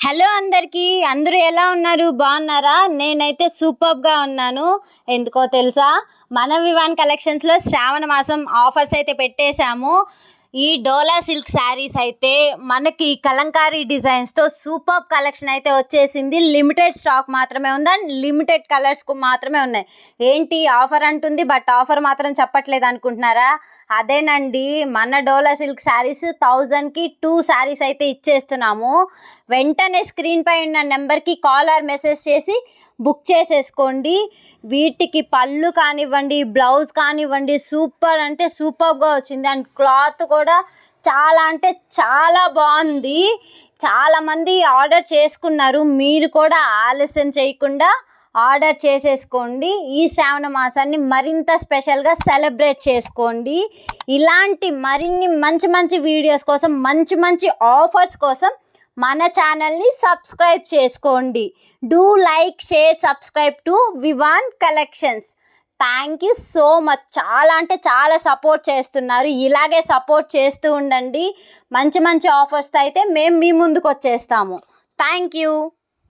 Hello అందరికీ, అందరూ ఎలా ఉన్నారు? బాగున్నారా? నేనైతే సూపర్గా ఉన్నాను. ఎందుకో తెలుసా, మన వివాన్ కలెక్షన్స్లో శ్రావణ మాసం ఆఫర్స్ అయితే పెట్టేశాము. ఈ డోలా సిల్క్ శారీస్ అయితే మనకి కలంకారీ డిజైన్స్తో సూపర్ కలెక్షన్ అయితే వచ్చేసింది. లిమిటెడ్ స్టాక్ మాత్రమే ఉంది అండ్ లిమిటెడ్ కలర్స్ మాత్రమే ఉన్నాయి. ఏంటి ఆఫర్ అంటుంది బట్ ఆఫర్ మాత్రం చెప్పట్లేదు అనుకుంటున్నారా? అదేనండి, మన డోలా సిల్క్ శారీస్ 1000కి 2 శారీస్ అయితే ఇచ్చేస్తున్నాము. వెంటనే స్క్రీన్ పై ఉన్న నెంబర్కి కాల్ ఆర్ మెసేజ్ చేసి బుక్ చేసేసుకోండి. వీటికి పళ్ళు కానివ్వండి, బ్లౌజ్ కానివ్వండి, సూపర్ అంటే సూపర్గా వచ్చింది. అండ్ క్లాత్ కూడా చాలా అంటే చాలా బాగుంది. చాలామంది ఆర్డర్ చేసుకున్నారు. మీరు కూడా ఆలస్యం చేయకుండా ఆర్డర్ చేసేసుకోండి. ఈ శ్రావణ మాసాన్ని మరింత స్పెషల్గా సెలబ్రేట్ చేసుకోండి. ఇలాంటి మరిన్ని మంచి మంచి వీడియోస్ కోసం, మంచి మంచి ఆఫర్స్ కోసం మన ఛానల్ని సబ్స్క్రైబ్ చేసుకోండి. Do like, share, subscribe to Vivaan collections. Thank you so much. చాలా అంటే చాలా సపోర్ట్ చేస్తున్నారు. ఇలాగే సపోర్ట్ చేస్తూ ఉండండి. మంచి మంచి ఆఫర్స్తో అయితే మేము మీ ముందుకు వచ్చేస్తాము. Thank you.